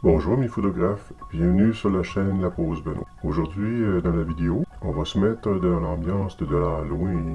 Bonjour mes photographes, bienvenue sur la chaîne La Pause Benoît. Aujourd'hui, dans la vidéo, on va se mettre dans l'ambiance de l'Halloween.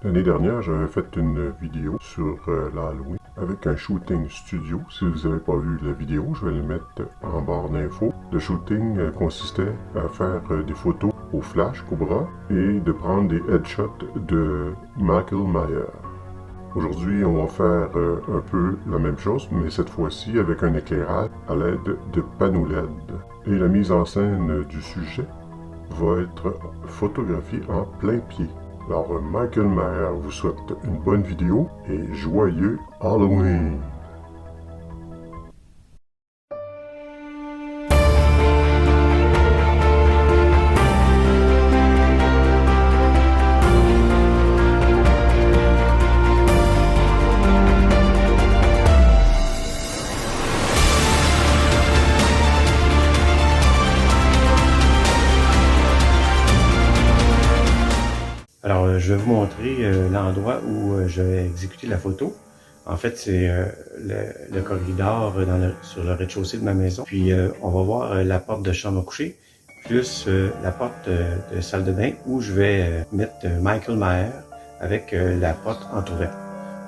L'année dernière, j'avais fait une vidéo sur l'Halloween avec un shooting studio. Si vous n'avez pas vu la vidéo, je vais le mettre en barre d'infos. Le shooting consistait à faire des photos au flash Cobra et de prendre des headshots de Michael Myers. Aujourd'hui, on va faire un peu la même chose, mais cette fois-ci avec un éclairage à l'aide de panneaux LED. Et la mise en scène du sujet va être photographiée en plein pied. Alors, Michael Myers vous souhaite une bonne vidéo et joyeux Halloween! Alors, je vais vous montrer l'endroit où je vais exécuter la photo. En fait, c'est le corridor sur le rez-de-chaussée de ma maison. Puis, on va voir la porte de chambre à coucher, plus la porte de salle de bain où je vais mettre Michael Myers avec la porte entrouverte.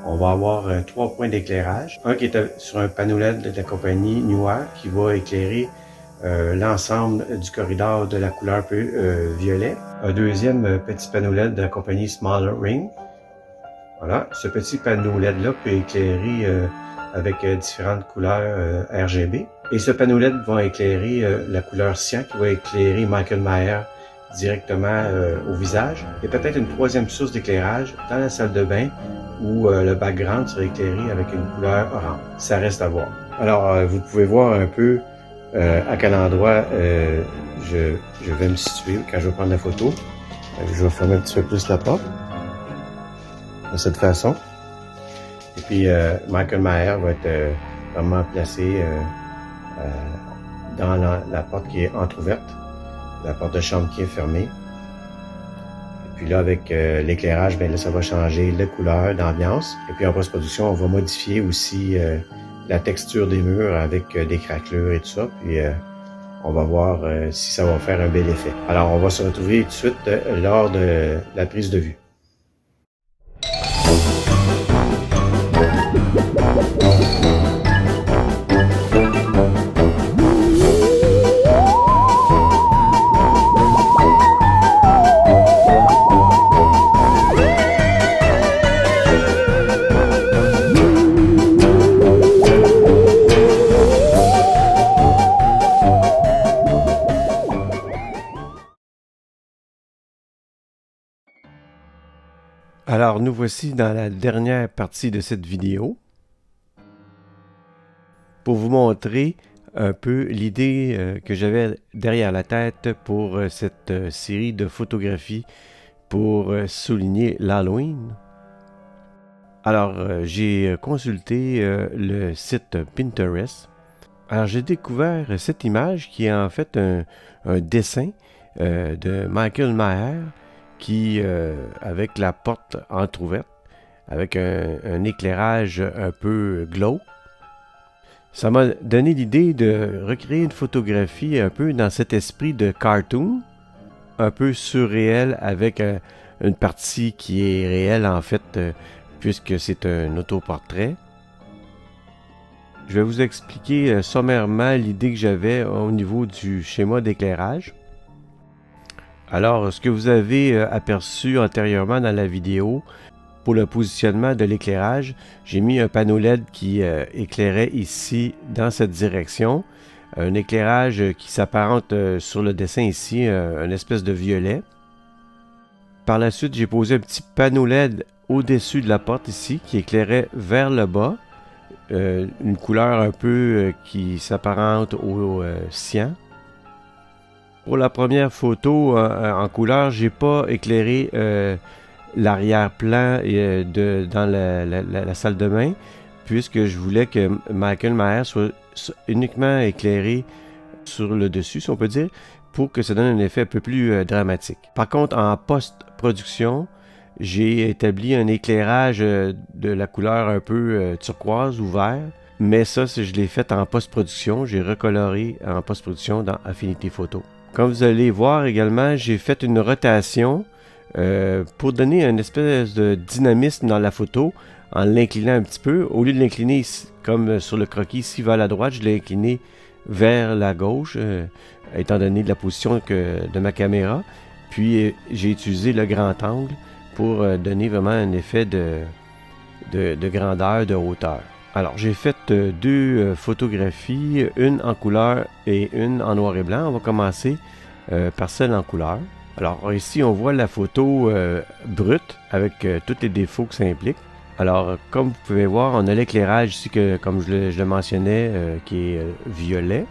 On va avoir 3 points d'éclairage. Un qui est sur un panneau LED de la compagnie Newark qui va éclairer l'ensemble du corridor de la couleur violet. Un deuxième petit panneau LED de la compagnie Smaller Ring. Voilà, ce petit panneau LED-là peut éclairer avec différentes couleurs RGB. Et ce panneau LED va éclairer la couleur cyan qui va éclairer Michael Myers directement au visage. Et peut-être une troisième source d'éclairage dans la salle de bain où le background sera éclairé avec une couleur orange. Ça reste à voir. Alors, vous pouvez voir un peu à quel endroit je vais me situer quand je vais prendre la photo. Je vais fermer un petit peu plus la porte de cette façon. Et puis Michael Myers va être vraiment placé dans la porte qui est entrouverte, la porte de chambre qui est fermée. Et puis là, avec l'éclairage, bien là, ça va changer la couleur, l'ambiance. Et puis en post-production, on va modifier aussi la texture des murs avec des craquelures et tout ça. Puis on va voir si ça va faire un bel effet. Alors on va se retrouver tout de suite lors de la prise de vue. Alors, nous voici dans la dernière partie de cette vidéo pour vous montrer un peu l'idée que j'avais derrière la tête pour cette série de photographies pour souligner l'Halloween. Alors, j'ai consulté le site Pinterest. Alors, j'ai découvert cette image qui est en fait un dessin de Michael Myers qui, avec la porte entrouverte, avec un éclairage un peu glauque, ça m'a donné l'idée de recréer une photographie un peu dans cet esprit de cartoon, un peu surréel avec une partie qui est réelle en fait, puisque c'est un autoportrait. Je vais vous expliquer sommairement l'idée que j'avais au niveau du schéma d'éclairage. Alors, ce que vous avez aperçu antérieurement dans la vidéo, pour le positionnement de l'éclairage, j'ai mis un panneau LED qui éclairait ici dans cette direction. Un éclairage qui s'apparente sur le dessin ici, une espèce de violet. Par la suite, j'ai posé un petit panneau LED au-dessus de la porte ici qui éclairait vers le bas. une couleur un peu qui s'apparente au cyan. Pour la première photo en couleur, j'ai pas éclairé l'arrière-plan dans la salle de bain, puisque je voulais que Michael Myers soit uniquement éclairé sur le dessus, si on peut dire, pour que ça donne un effet un peu plus dramatique. Par contre, en post-production, j'ai établi un éclairage de la couleur un peu turquoise ou vert, mais ça, je l'ai fait en post-production. J'ai recoloré en post-production dans Affinity Photo. Comme vous allez voir également, j'ai fait une rotation pour donner une espèce de dynamisme dans la photo en l'inclinant un petit peu. Au lieu de l'incliner comme sur le croquis ici vers la droite, je l'ai incliné vers la gauche, étant donné de la position de ma caméra. Puis j'ai utilisé le grand angle pour donner vraiment un effet de grandeur, de hauteur. Alors j'ai fait deux photographies, une en couleur et une en noir et blanc. On va commencer par celle en couleur. Alors ici on voit la photo brute avec tous les défauts que ça implique. Alors comme vous pouvez voir, on a l'éclairage ici comme je le mentionnais qui est violet.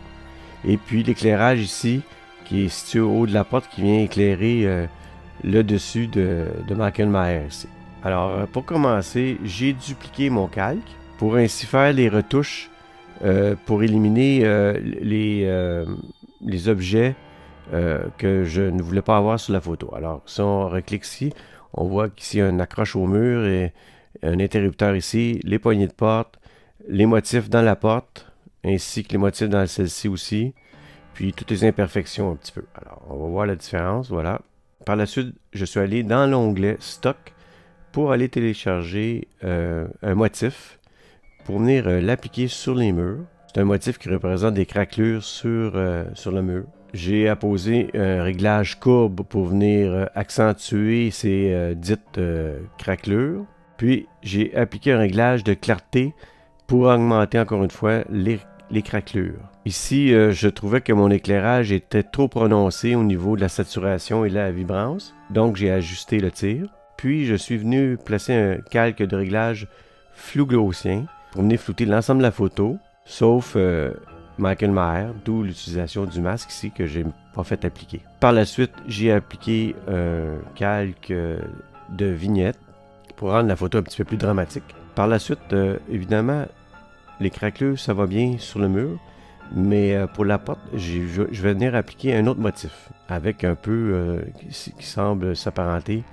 Et puis l'éclairage ici qui est situé au haut de la porte qui vient éclairer le dessus de Michael Myers ici. Alors pour commencer, j'ai dupliqué mon calque pour ainsi faire les retouches pour éliminer les objets que je ne voulais pas avoir sur la photo. Alors si on reclique ici, on voit qu'ici il y a une accroche au mur et un interrupteur ici, les poignées de porte, les motifs dans la porte, ainsi que les motifs dans celle-ci aussi, puis toutes les imperfections un petit peu. Alors, on va voir la différence, voilà. Par la suite, je suis allé dans l'onglet Stock pour aller télécharger un motif pour venir l'appliquer sur les murs. C'est un motif qui représente des craquelures sur le mur. J'ai apposé un réglage courbe pour venir accentuer ces dites craquelures. Puis, j'ai appliqué un réglage de clarté pour augmenter encore une fois les craquelures. Ici, je trouvais que mon éclairage était trop prononcé au niveau de la saturation et de la vibrance. Donc, j'ai ajusté le tir. Puis, je suis venu placer un calque de réglage flou gaussien pour venir flouter l'ensemble de la photo, sauf Michael Myers, d'où l'utilisation du masque ici que je n'ai pas fait appliquer. Par la suite, j'ai appliqué un calque de vignette pour rendre la photo un petit peu plus dramatique. Par la suite, évidemment, les craquelures, ça va bien sur le mur, mais pour la porte, je vais venir appliquer un autre motif avec un peu qui semble s'apparenter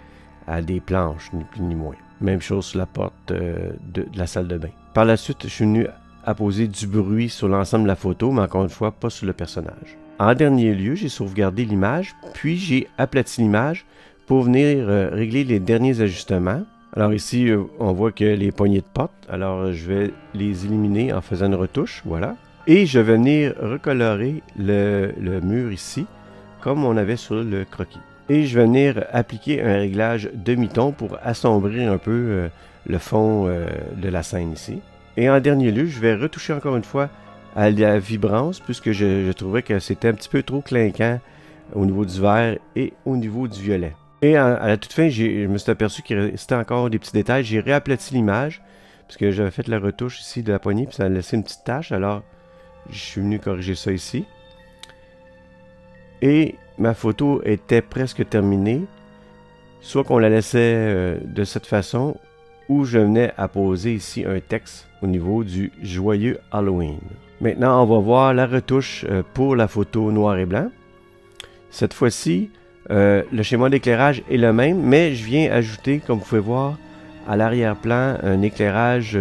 à des planches, ni plus ni moins. Même chose sur la porte de la salle de bain. Par la suite, je suis venu apposer du bruit sur l'ensemble de la photo, mais encore une fois, pas sur le personnage. En dernier lieu, j'ai sauvegardé l'image, puis j'ai aplati l'image pour venir régler les derniers ajustements. Alors ici, on voit que les poignées de porte, alors je vais les éliminer en faisant une retouche, voilà. Et je vais venir recolorer le mur ici, comme on avait sur le croquis. Et je vais venir appliquer un réglage demi-ton pour assombrir un peu le fond de la scène ici. Et en dernier lieu, je vais retoucher encore une fois à la vibrance, puisque je trouvais que c'était un petit peu trop clinquant au niveau du vert et au niveau du violet. Et à la toute fin, je me suis aperçu qu'il restait encore des petits détails. J'ai réaplati l'image, parce que j'avais fait la retouche ici de la poignée, puis ça a laissé une petite tache. Alors, je suis venu corriger ça ici. Et ma photo était presque terminée. Soit qu'on la laissait de cette façon, ou je venais apposer ici un texte au niveau du « Joyeux Halloween ». Maintenant, on va voir la retouche pour la photo noir et blanc. Cette fois-ci, le schéma d'éclairage est le même, mais je viens ajouter, comme vous pouvez voir, à l'arrière-plan, un éclairage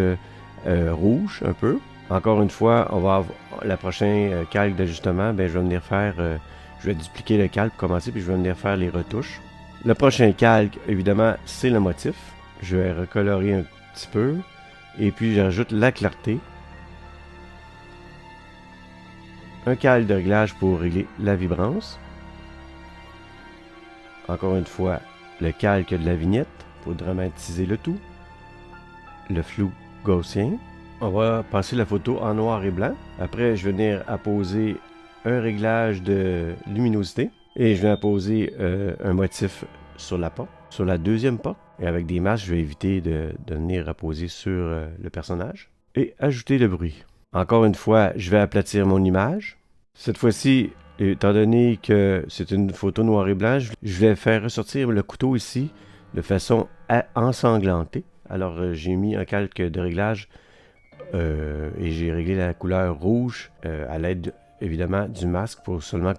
rouge un peu. Encore une fois, on va avoir la prochaine calque d'ajustement. Je vais venir faire, je vais dupliquer le calque pour commencer, puis je vais venir faire les retouches. Le prochain calque, évidemment, c'est le motif. Je vais recolorer un petit peu, et puis j'ajoute la clarté. Un calque de réglage pour régler la vibrance. Encore une fois, le calque de la vignette pour dramatiser le tout. Le flou gaussien. On va passer la photo en noir et blanc. Après, je vais venir apposer un réglage de luminosité. Et je vais apposer un motif sur la porte, sur la deuxième porte. Et avec des masques, je vais éviter de venir apposer sur le personnage. et ajouter le bruit. Encore une fois, je vais aplatir mon image. Cette fois-ci, étant donné que c'est une photo noir et blanc, je vais faire ressortir le couteau ici de façon ensanglantée. Alors, j'ai mis un calque de réglage et j'ai réglé la couleur rouge à l'aide, évidemment, du masque pour seulement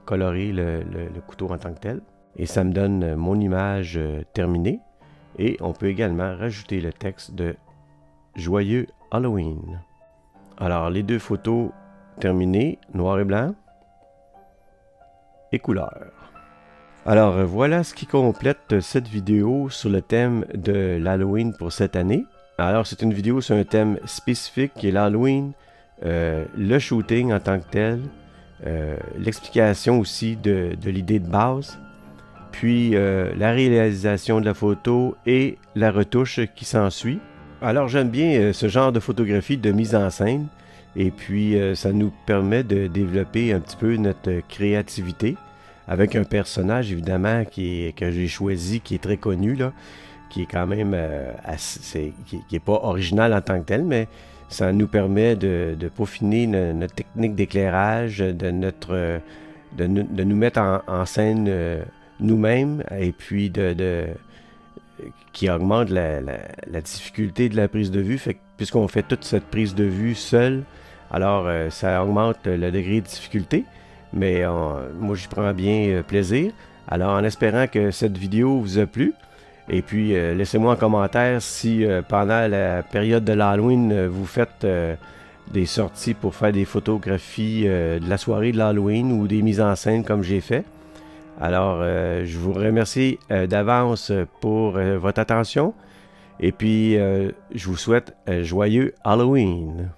colorer le couteau en tant que tel. Et ça me donne mon image terminée. Et on peut également rajouter le texte de « Joyeux Halloween ». Alors, les deux photos terminées, noir et blanc et couleur. Alors, voilà ce qui complète cette vidéo sur le thème de l'Halloween pour cette année. Alors, c'est une vidéo sur un thème spécifique qui est l'Halloween, le shooting en tant que tel, l'explication aussi de l'idée de base, puis la réalisation de la photo et la retouche qui s'ensuit. Alors, j'aime bien ce genre de photographie de mise en scène, et puis ça nous permet de développer un petit peu notre créativité avec un personnage, évidemment, que j'ai choisi, qui est très connu, là, qui est quand même qui est pas original en tant que tel, mais ça nous permet de peaufiner notre technique d'éclairage, de nous mettre en scène nous-mêmes, et puis qui augmente la difficulté de la prise de vue. Fait que, puisqu'on fait toute cette prise de vue seul, alors ça augmente le degré de difficulté, mais moi j'y prends bien plaisir. Alors en espérant que cette vidéo vous a plu, et puis laissez-moi en commentaire si pendant la période de l'Halloween vous faites des sorties pour faire des photographies de la soirée de l'Halloween ou des mises en scène comme j'ai fait. Alors je vous remercie d'avance pour votre attention, et puis je vous souhaite un joyeux Halloween.